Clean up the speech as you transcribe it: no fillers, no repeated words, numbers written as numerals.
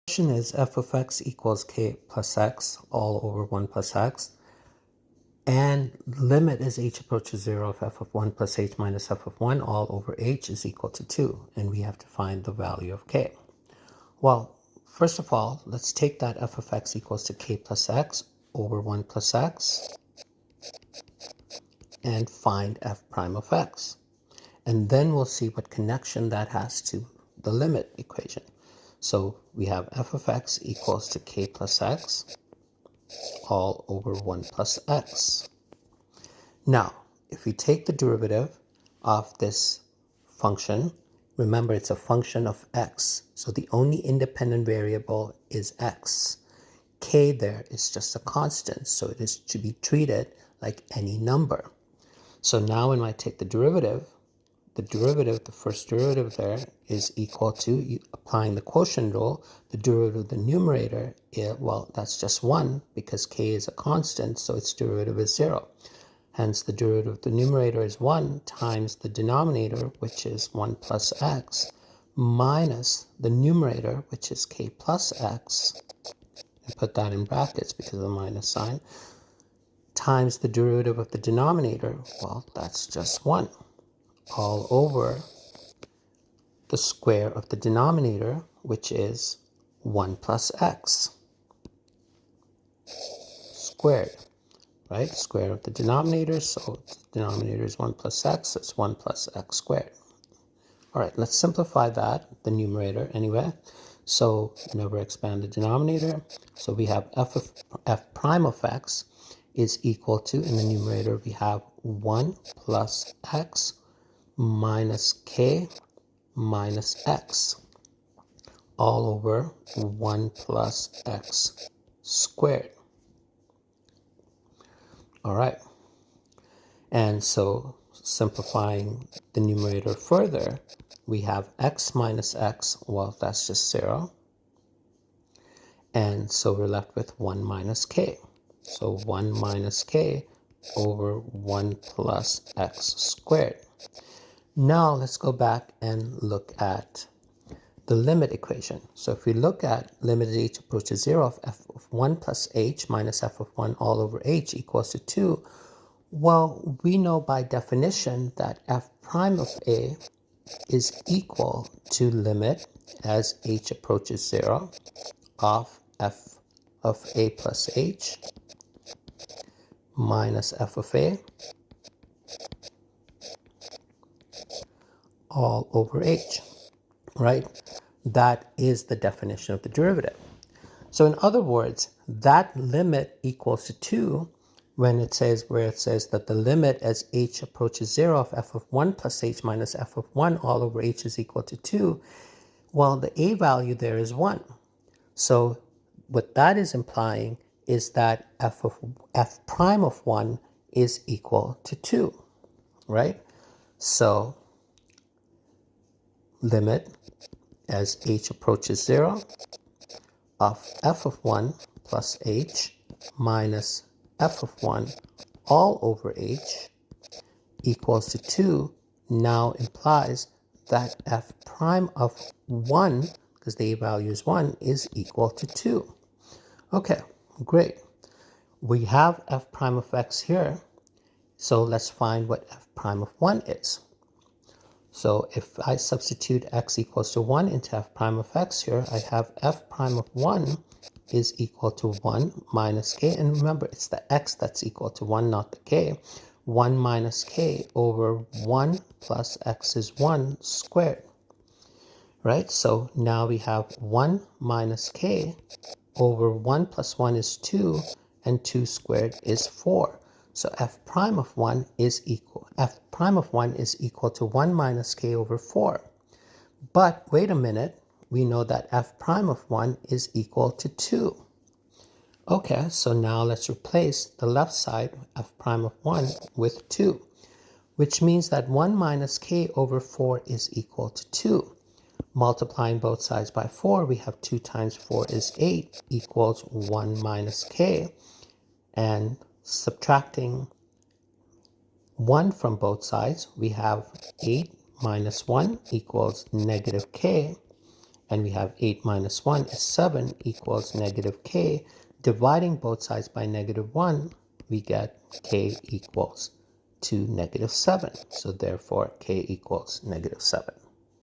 Question is f of x equals k plus x all over 1 plus x, and limit as h approaches 0 of f of 1 plus h minus f of 1 all over h is equal to 2, and we have to find the value of k. Well, first of all, let's take that f of x equals to k plus x over 1 plus x and find f prime of x. And then we'll see what connection that has to the limit equation. So we have f of x equals to k plus x all over 1 plus x. Now, if we take the derivative of this function, remember it's a function of x, so the only independent variable is x. K there is just a constant, so it is to be treated like any number. So now when I take the derivative, the first derivative there is equal to, applying the quotient rule, the derivative of the numerator, well, that's just 1 because k is a constant, so its derivative is 0. Hence, the derivative of the numerator is 1 times the denominator, which is 1 plus x, minus the numerator, which is k plus x, and put that in brackets because of the minus sign, times the derivative of the denominator, well, that's just 1, all over the square of the denominator, which is 1 plus x squared, right? Square of the denominator, so the denominator is 1 plus x, so it's 1 plus x squared. All right, let's simplify that, the numerator anyway. So never expand the denominator. So we have f prime of x is equal to, in the numerator, we have 1 plus x minus k minus x all over 1 plus x squared. All right. And so simplifying the numerator further, we have x minus x, well, that's just 0. And so we're left with 1 minus k. So 1 minus k over 1 plus x squared. Now let's go back and look at the limit equation. So if we look at limit as h approaches 0 of f of 1 plus h minus f of 1 all over h equals to 2, well, we know by definition that f prime of a is equal to limit as h approaches 0 of f of a plus h minus f of a all over h, right? That is the definition of the derivative. So in other words, that limit equals to 2 when it says, where it says that the limit as h approaches 0 of f of 1 plus h minus f of 1 all over h is equal to 2. Well, the a value there is 1. So what that is implying is that f prime of 1 is equal to 2, right? So limit as h approaches 0 of f of 1 plus h minus f of 1 all over h equals to 2 now implies that f prime of 1, because the a value is 1, is equal to 2. Okay, great. We have f prime of x here, so let's find what f prime of 1 is. So if I substitute x equals to 1 into f prime of x here, I have f prime of 1 is equal to 1 minus k. And remember, it's the x that's equal to 1, not the k. 1 minus k over 1 plus x is 1 squared, right? So now we have 1 minus k over 1 plus 1 is 2, and 2 squared is 4. So f prime of 1 is equal to 1 minus k over 4. But wait a minute, we know that f prime of 1 is equal to 2. Okay, so now let's replace the left side, f prime of 1, with 2, which means that 1 minus k over 4 is equal to 2. Multiplying both sides by 4, we have 2 times 4 is 8 equals 1 minus k. And subtracting 1 from both sides, we have 8 minus 1 equals negative k. and we have 8 minus 1 is 7 equals negative k. Dividing both sides by negative 1, we get k equals to negative 7. So therefore, k equals negative 7.